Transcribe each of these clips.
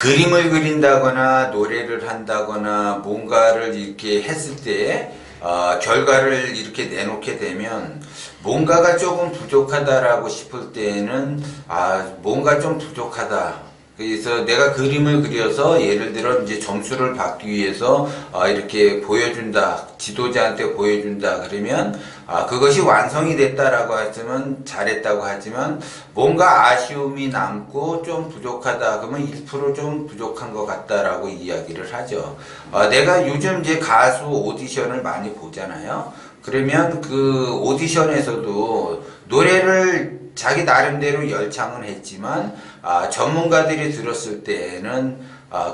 그림을 그린다거나 노래를 한다거나 뭔가를 이렇게 했을 때 결과를 이렇게 내놓게 되면 뭔가가 조금 부족하다라고 싶을 때에는 뭔가 좀 부족하다. 그래서 내가 그림을 그려서 예를 들어 이제 점수를 받기 위해서 이렇게 보여준다, 지도자한테 보여준다 그러면 그것이 완성이 됐다라고 하지만 잘했다고 하지만 뭔가 아쉬움이 남고 좀 부족하다 그러면 1%좀 부족한 것 같다라고 이야기를 하죠. 내가 요즘 이제 가수 오디션을 많이 보잖아요. 그러면 그 오디션에서도 노래를 자기 나름대로 열창은 했지만 전문가들이 들었을 때는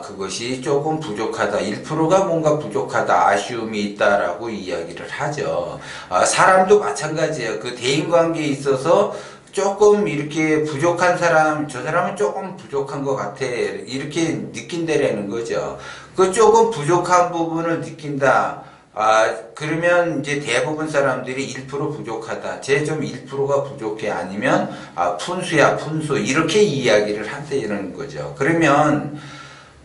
그것이 조금 부족하다. 1%가 뭔가 부족하다. 아쉬움이 있다라고 이야기를 하죠. 사람도 마찬가지예요. 그 대인관계에 있어서 조금 이렇게 부족한 사람, 저 사람은 조금 부족한 것 같아. 이렇게 느낀다라는 거죠. 그 조금 부족한 부분을 느낀다. 그러면 이제 대부분 사람들이 1% 부족하다. 쟤 좀 1%가 부족해. 아니면, 푼수야, 푼수. 이렇게 이야기를 한다는 거죠. 그러면,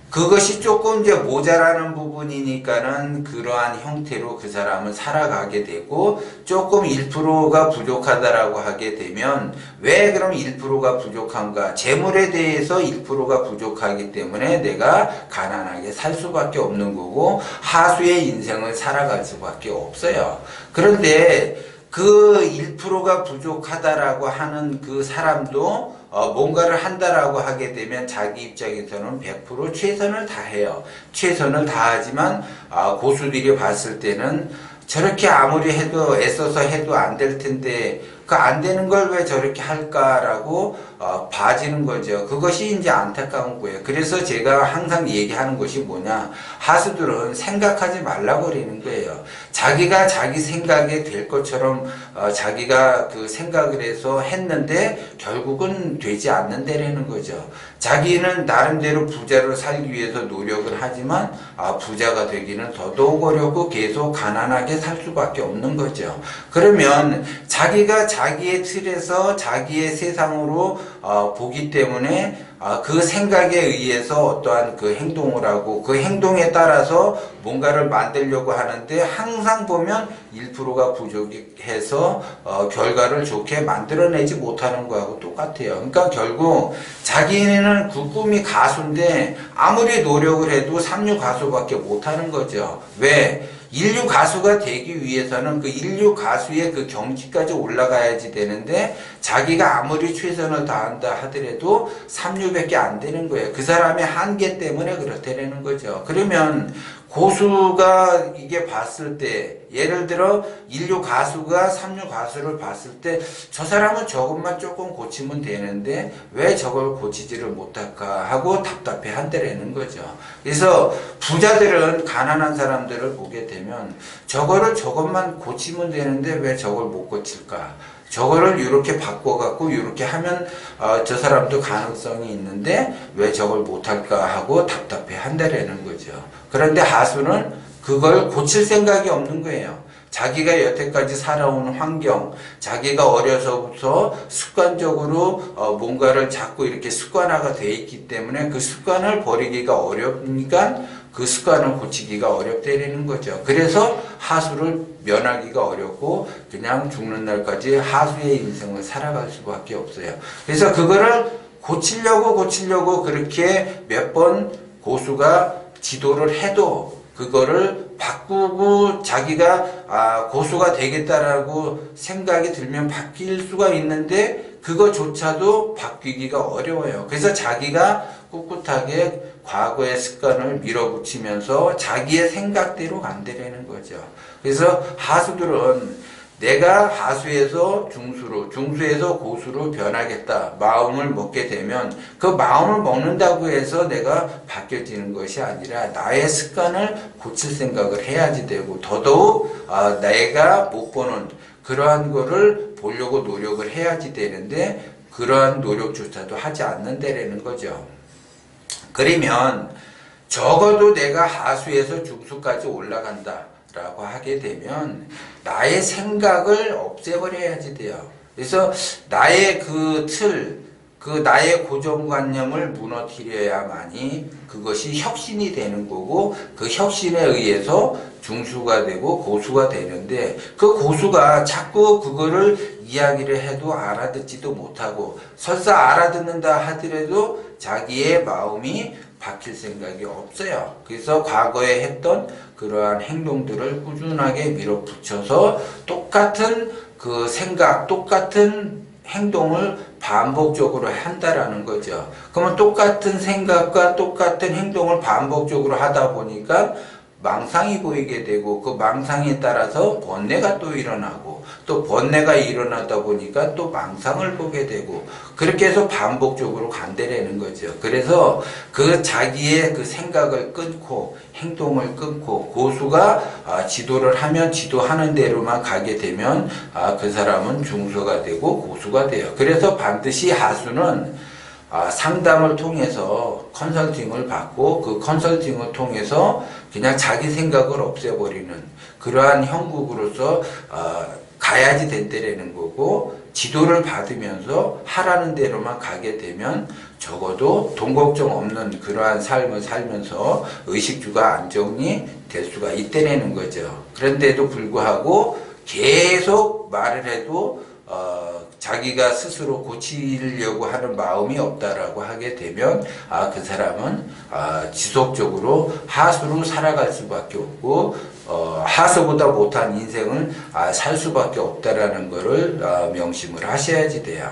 그것이 조금 이제 모자라는 부분이니까는 그러한 형태로 그 사람은 살아가게 되고 조금 1%가 부족하다라고 하게 되면 왜 그럼 1%가 부족한가? 재물에 대해서 1%가 부족하기 때문에 내가 가난하게 살 수밖에 없는 거고 하수의 인생을 살아갈 수밖에 없어요. 그런데 그 1%가 부족하다라고 하는 그 사람도 뭔가를 한다라고 하게 되면 자기 입장에서는 100% 최선을 다해요. 최선을 다하지만 고수들이 봤을 때는 저렇게 아무리 해도 애써서 해도 안 될 텐데 그 안 되는 걸 왜 저렇게 할까라고 봐지는 거죠. 그것이 이제 안타까운 거예요. 그래서 제가 항상 얘기하는 것이 뭐냐, 하수들은 생각하지 말라고 그러는 거예요. 자기가 자기 생각에 될 것처럼 자기가 그 생각을 해서 했는데 결국은 되지 않는다라는 거죠. 자기는 나름대로 부자로 살기 위해서 노력을 하지만 부자가 되기는 더더욱 어렵고 계속 가난하게 살 수밖에 없는 거죠. 그러면 자기가 자기의 틀에서 자기의 세상으로 보기 때문에 그 생각에 의해서 어떠한 그 행동을 하고 그 행동에 따라서 뭔가를 만들려고 하는데 항상 보면 1%가 부족해서 결과를 좋게 만들어내지 못하는 거하고 똑같아요. 그러니까 결국 자기는 그 꿈이 가수인데 아무리 노력을 해도 삼류 가수밖에 못하는 거죠. 왜? 인류 가수가 되기 위해서는 그 인류 가수의 그 경지까지 올라가야지 되는데 자기가 아무리 최선을 다한다 하더라도 삼류밖에 안 되는 거예요. 그 사람의 한계 때문에 그렇다는 거죠. 그러면 고수가 이게 봤을 때 예를 들어 인류 가수가 삼류 가수를 봤을 때 저 사람은 저것만 조금 고치면 되는데 왜 저걸 고치지를 못할까 하고 답답해 한다라는 거죠. 그래서 부자들은 가난한 사람들을 보게 되면 저것만 고치면 되는데 왜 저걸 못 고칠까? 저거를 이렇게 바꿔갖고 이렇게 하면 저 사람도 가능성이 있는데 왜 저걸 못할까 하고 답답해 한다라는 거죠. 그런데 하수는 그걸 고칠 생각이 없는 거예요. 자기가 여태까지 살아온 환경, 자기가 어려서부터 습관적으로 뭔가를 자꾸 이렇게 습관화가 돼 있기 때문에 그 습관을 버리기가 어렵으니까 그 습관을 고치기가 어렵다는 거죠. 그래서 하수를 면하기가 어렵고 그냥 죽는 날까지 하수의 인생을 살아갈 수밖에 없어요. 그래서 그거를 고치려고 그렇게 몇 번 고수가 지도를 해도 그거를 바꾸고 자기가 고수가 되겠다라고 생각이 들면 바뀔 수가 있는데 그거조차도 바뀌기가 어려워요. 그래서 자기가 꿋꿋하게 과거의 습관을 밀어붙이면서 자기의 생각대로 간다라는 거죠. 그래서 하수들은 내가 하수에서 중수로, 중수에서 고수로 변하겠다 마음을 먹게 되면 그 마음을 먹는다고 해서 내가 바뀌어지는 것이 아니라 나의 습관을 고칠 생각을 해야지 되고 더더욱 내가 못 보는 그러한 거를 보려고 노력을 해야지 되는데 그러한 노력조차도 하지 않는다라는 거죠. 그러면 적어도 내가 하수에서 중수까지 올라간다 라고 하게 되면 나의 생각을 없애버려야지 돼요. 그래서 나의 그 틀, 그 나의 고정관념을 무너뜨려야만이 그것이 혁신이 되는 거고, 그 혁신에 의해서 중수가 되고 고수가 되는데, 그 고수가 자꾸 그거를 이야기를 해도 알아듣지도 못하고, 설사 알아듣는다 하더라도 자기의 마음이 바뀔 생각이 없어요. 그래서 과거에 했던 그러한 행동들을 꾸준하게 밀어붙여서 똑같은 그 생각, 똑같은 행동을 반복적으로 한다라는 거죠. 그러면 똑같은 생각과 똑같은 행동을 반복적으로 하다 보니까 망상이 보이게 되고, 그 망상에 따라서 번뇌가 또 일어나고, 또 번뇌가 일어나다 보니까 또 망상을 보게 되고, 그렇게 해서 반복적으로 간다라는 거죠. 그래서 그 자기의 그 생각을 끊고 행동을 끊고, 고수가 지도를 하면 지도하는 대로만 가게 되면 그 사람은 중수가 되고 고수가 돼요. 그래서 반드시 하수는 상담을 통해서 컨설팅을 받고, 그 컨설팅을 통해서 그냥 자기 생각을 없애버리는 그러한 형국으로서 가야지 된다라는 거고, 지도를 받으면서 하라는 대로만 가게 되면 적어도 돈 걱정 없는 그러한 삶을 살면서 의식주가 안정이 될 수가 있다라는 거죠. 그런데도 불구하고 계속 말을 해도 자기가 스스로 고치려고 하는 마음이 없다라고 하게 되면 그 사람은 지속적으로 하수로 살아갈 수밖에 없고, 하수보다 못한 인생을 살 수밖에 없다라는 것을 명심을 하셔야지 돼요.